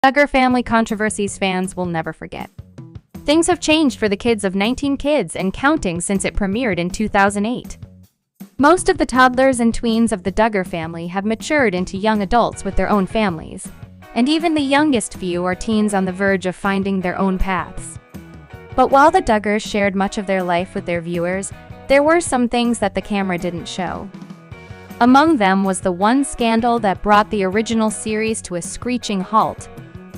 Duggar family controversies fans will never forget. Things have changed for the kids of 19 Kids and counting since it premiered in 2008. Most of the toddlers and tweens of the Duggar family have matured into young adults with their own families, and even the youngest few are teens on the verge of finding their own paths. But while the Duggars shared much of their life with their viewers, there were some things that the camera didn't show. Among them was the one scandal that brought the original series to a screeching halt.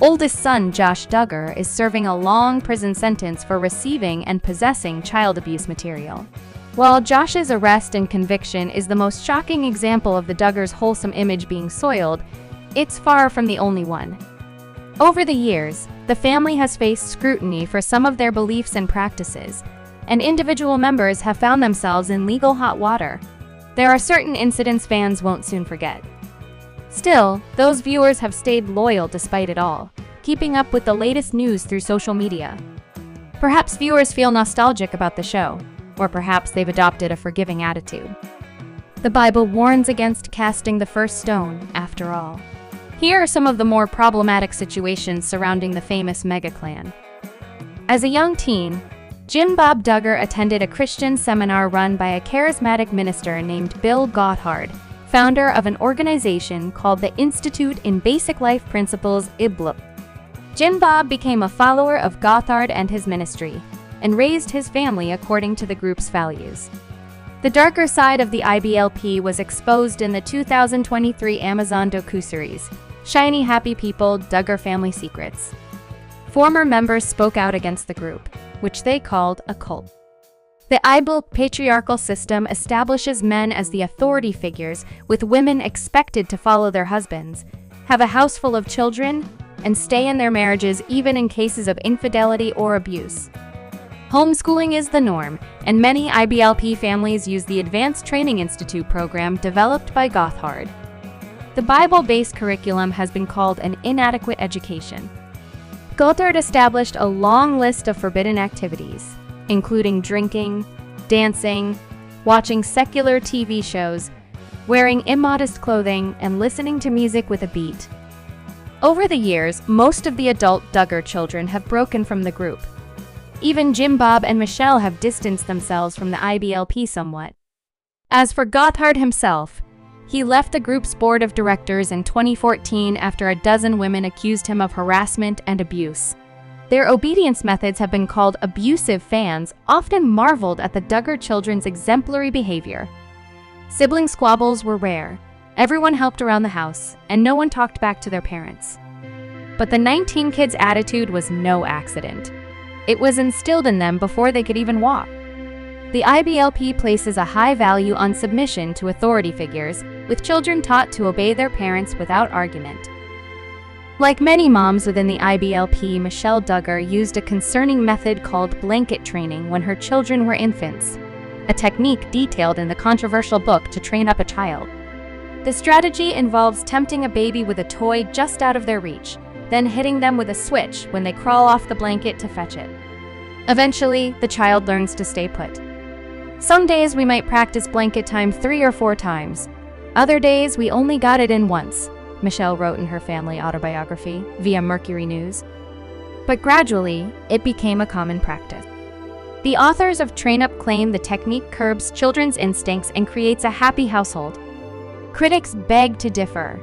Oldest son Josh Duggar is serving a long prison sentence for receiving and possessing child abuse material. While Josh's arrest and conviction is the most shocking example of the Duggars' wholesome image being soiled, it's far from the only one. Over the years, the family has faced scrutiny for some of their beliefs and practices, and individual members have found themselves in legal hot water. There are certain incidents fans won't soon forget. Still, those viewers have stayed loyal despite it all, keeping up with the latest news through social media. Perhaps viewers feel nostalgic about the show, or perhaps they've adopted a forgiving attitude. The Bible warns against casting the first stone, after all. Here are some of the more problematic situations surrounding the famous mega-clan. As a young teen, Jim Bob Duggar attended a Christian seminar run by a charismatic minister named Bill Gothard, founder of an organization called the Institute in Basic Life Principles, IBLP. Jim Bob became a follower of Gothard and his ministry, and raised his family according to the group's values. The darker side of the IBLP was exposed in the 2023 Amazon docuseries, Shiny Happy People, Duggar Family Secrets. Former members spoke out against the group, which they called a cult. The IBLP patriarchal system establishes men as the authority figures, with women expected to follow their husbands, have a house full of children, and stay in their marriages even in cases of infidelity or abuse. Homeschooling is the norm, and many IBLP families use the Advanced Training Institute program developed by Gothard. The Bible-based curriculum has been called an inadequate education. Gothard established a long list of forbidden activities, including drinking, dancing, watching secular TV shows, wearing immodest clothing, and listening to music with a beat. Over the years, most of the adult Duggar children have broken from the group. Even Jim Bob and Michelle have distanced themselves from the IBLP somewhat. As for Gothard himself, he left the group's board of directors in 2014 after a dozen women accused him of harassment and abuse. Their obedience methods have been called abusive. Fans often marveled at the Duggar children's exemplary behavior. Sibling squabbles were rare. Everyone helped around the house, and no one talked back to their parents. But the 19 Kids attitude was no accident. It was instilled in them before they could even walk. The IBLP places a high value on submission to authority figures, with children taught to obey their parents without argument. Like many moms within the IBLP, Michelle Duggar used a concerning method called blanket training when her children were infants, a technique detailed in the controversial book To Train Up a Child. The strategy involves tempting a baby with a toy just out of their reach, then hitting them with a switch when they crawl off the blanket to fetch it. Eventually, the child learns to stay put. Some days we might practice blanket time 3 or 4 times. Other days we only got it in once, Michelle wrote in her family autobiography via Mercury News. But gradually, it became a common practice. The authors of Train Up claim the technique curbs children's instincts and creates a happy household. Critics beg to differ.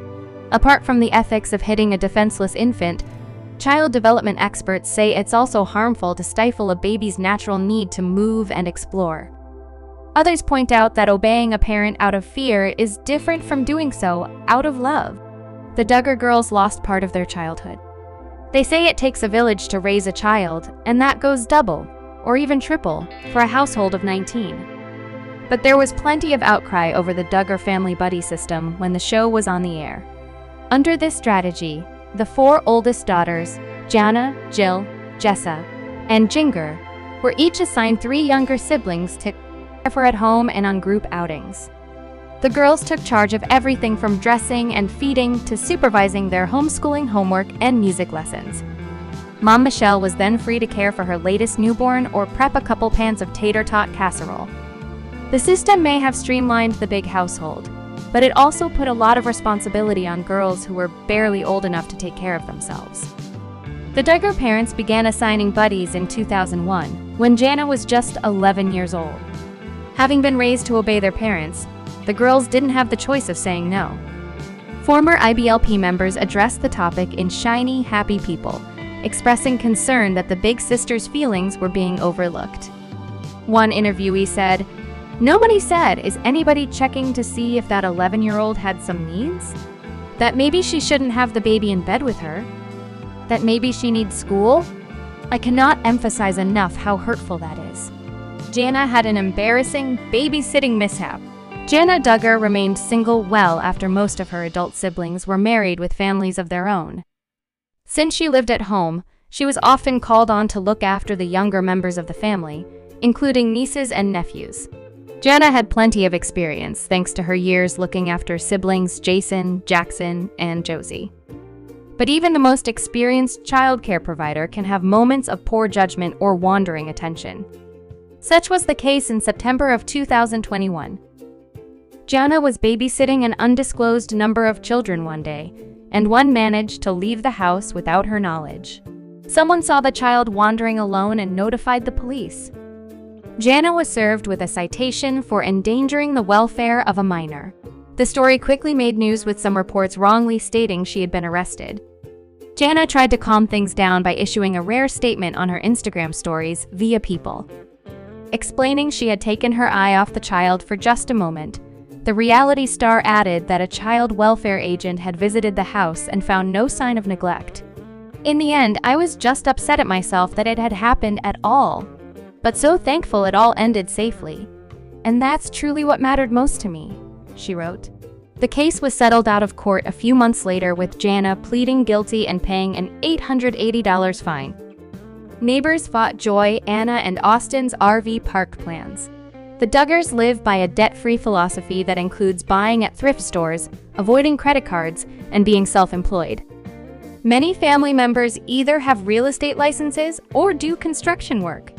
Apart from the ethics of hitting a defenseless infant, child development experts say it's also harmful to stifle a baby's natural need to move and explore. Others point out that obeying a parent out of fear is different from doing so out of love. The Duggar girls lost part of their childhood. They say it takes a village to raise a child, and that goes double, or even triple, for a household of 19. But there was plenty of outcry over the Duggar family buddy system when the show was on the air. Under this strategy, the 4 oldest daughters, Jana, Jill, Jessa, and Jinger, were each assigned 3 younger siblings to care for at home and on group outings. The girls took charge of everything from dressing and feeding to supervising their homeschooling homework and music lessons. Mom Michelle was then free to care for her latest newborn or prep a couple pans of tater tot casserole. The system may have streamlined the big household, but it also put a lot of responsibility on girls who were barely old enough to take care of themselves. The Duggar parents began assigning buddies in 2001, when Jana was just 11 years old. Having been raised to obey their parents, the girls didn't have the choice of saying no. Former IBLP members addressed the topic in Shiny, Happy People, expressing concern that the big sister's feelings were being overlooked. One interviewee said, "Nobody said, is anybody checking to see if that 11-year-old had some needs? That maybe she shouldn't have the baby in bed with her? That maybe she needs school? I cannot emphasize enough how hurtful that is." Jana had an embarrassing babysitting mishap. Jana Duggar remained single well after most of her adult siblings were married with families of their own. Since she lived at home, she was often called on to look after the younger members of the family, including nieces and nephews. Jana had plenty of experience thanks to her years looking after siblings Jason, Jackson, and Josie. But even the most experienced childcare provider can have moments of poor judgment or wandering attention. Such was the case in September of 2021. Jana was babysitting an undisclosed number of children one day, and one managed to leave the house without her knowledge. Someone saw the child wandering alone and notified the police. Jana was served with a citation for endangering the welfare of a minor. The story quickly made news, with some reports wrongly stating she had been arrested. Jana tried to calm things down by issuing a rare statement on her Instagram stories via People. Explaining she had taken her eye off the child for just a moment, the reality star added that a child welfare agent had visited the house and found no sign of neglect. "In the end, I was just upset at myself that it had happened at all, but so thankful it all ended safely. And that's truly what mattered most to me," she wrote. The case was settled out of court a few months later, with Jana pleading guilty and paying an $880 fine. Neighbors fought Joy, Anna, and Austin's RV park plans. The Duggars live by a debt-free philosophy that includes buying at thrift stores, avoiding credit cards, and being self-employed. Many family members either have real estate licenses or do construction work.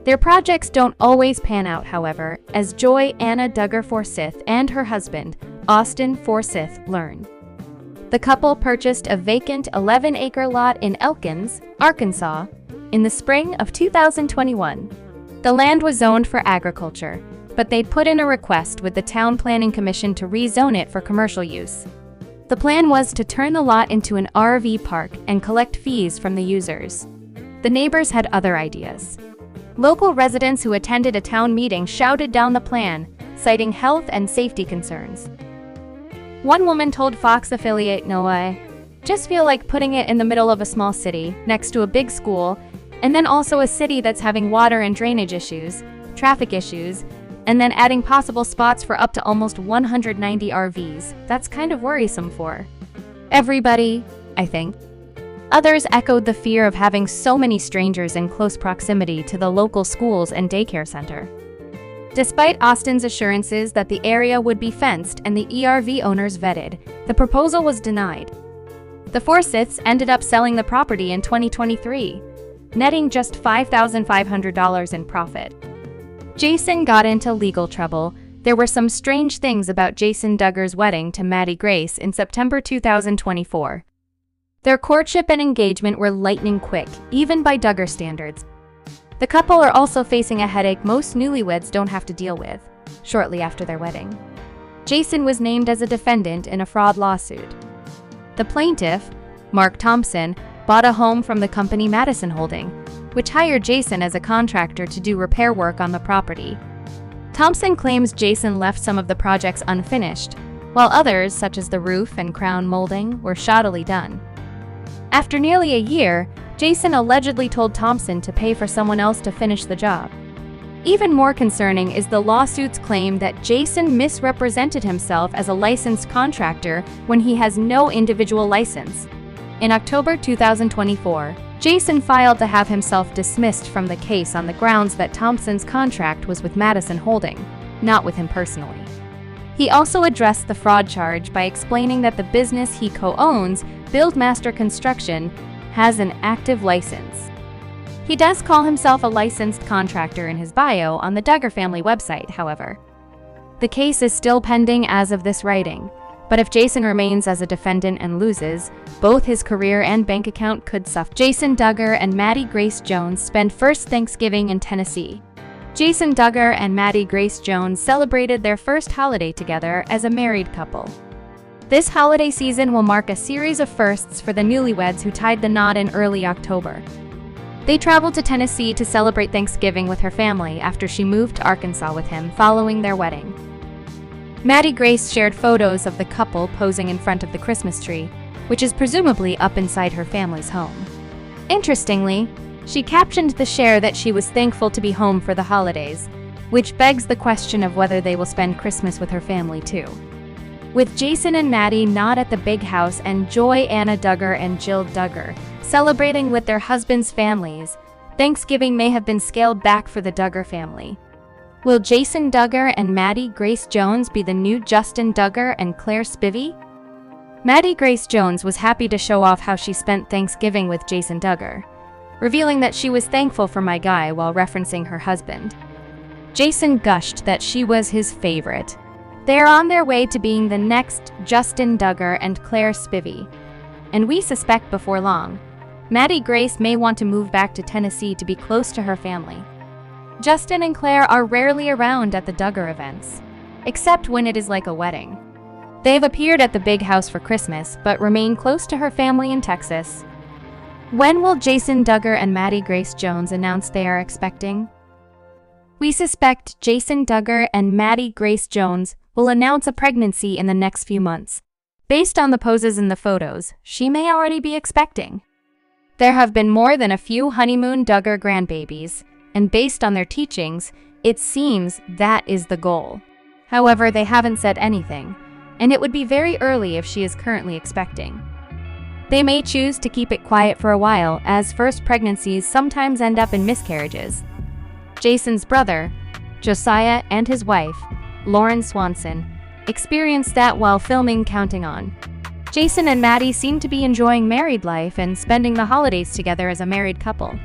Their projects don't always pan out, however, as Joy Anna Duggar Forsyth and her husband, Austin Forsyth, learn. The couple purchased a vacant 11-acre lot in Elkins, Arkansas, in the spring of 2021. The land was zoned for agriculture, but they'd put in a request with the Town Planning Commission to rezone it for commercial use. The plan was to turn the lot into an RV park and collect fees from the users. The neighbors had other ideas. Local residents who attended a town meeting shouted down the plan, citing health and safety concerns. One woman told Fox affiliate "No, I just feel like putting it in the middle of a small city, next to a big school, and then also a city that's having water and drainage issues, traffic issues, and then adding possible spots for up to almost 190 RVs. That's kind of worrisome for everybody, I think." Others echoed the fear of having so many strangers in close proximity to the local schools and daycare center. Despite Austin's assurances that the area would be fenced and the ERV owners vetted, the proposal was denied. The Forsyths ended up selling the property in 2023, netting just $5,500 in profit. Jason got into legal trouble. There were some strange things about Jason Duggar's wedding to Maddie Grace in September 2024. Their courtship and engagement were lightning quick, even by Duggar standards. The couple are also facing a headache most newlyweds don't have to deal with, shortly after their wedding. Jason was named as a defendant in a fraud lawsuit. The plaintiff, Mark Thompson, bought a home from the company Madison Holding, which hired Jason as a contractor to do repair work on the property. Thompson claims Jason left some of the projects unfinished, while others, such as the roof and crown molding, were shoddily done. After nearly a year, Jason allegedly told Thompson to pay for someone else to finish the job. Even more concerning is the lawsuit's claim that Jason misrepresented himself as a licensed contractor when he has no individual license. In October 2024, Jason filed to have himself dismissed from the case on the grounds that Thompson's contract was with Madison Holding, not with him personally. He also addressed the fraud charge by explaining that the business he co-owns, Buildmaster Construction, has an active license. He does call himself a licensed contractor in his bio on the Duggar family website, however. The case is still pending as of this writing, but if Jason remains as a defendant and loses, both his career and bank account could suffer. Jason Duggar and Maddie Grace Jones spent first Thanksgiving in Tennessee. Jason Duggar and Maddie Grace Jones celebrated their first holiday together as a married couple. This holiday season will mark a series of firsts for the newlyweds who tied the knot in early October. They traveled to Tennessee to celebrate Thanksgiving with her family after she moved to Arkansas with him following their wedding. Maddie Grace shared photos of the couple posing in front of the Christmas tree, which is presumably up inside her family's home. Interestingly, she captioned the share that she was thankful to be home for the holidays, which begs the question of whether they will spend Christmas with her family too. With Jason and Maddie not at the big house and Joy Anna Duggar and Jill Duggar celebrating with their husbands' families, Thanksgiving may have been scaled back for the Duggar family. Will Jason Duggar and Maddie Grace Jones be the new Justin Duggar and Claire Spivey? Maddie Grace Jones was happy to show off how she spent Thanksgiving with Jason Duggar, revealing that she was thankful for my guy while referencing her husband. Jason gushed that she was his favorite. They are on their way to being the next Justin Duggar and Claire Spivey, and we suspect before long, Maddie Grace may want to move back to Tennessee to be close to her family. Justin and Claire are rarely around at the Duggar events, except when it is like a wedding. They've appeared at the big house for Christmas, but remain close to her family in Texas. When will Jason Duggar and Maddie Grace Jones announce they are expecting? We suspect Jason Duggar and Maddie Grace Jones will announce a pregnancy in the next few months. Based on the poses in the photos, she may already be expecting. There have been more than a few honeymoon Duggar grandbabies, and based on their teachings, it seems that is the goal. However, they haven't said anything, and it would be very early if she is currently expecting. They may choose to keep it quiet for a while, as first pregnancies sometimes end up in miscarriages. Jason's brother, Josiah, and his wife, Lauren Swanson, experienced that while filming Counting On. Jason and Maddie seem to be enjoying married life and spending the holidays together as a married couple.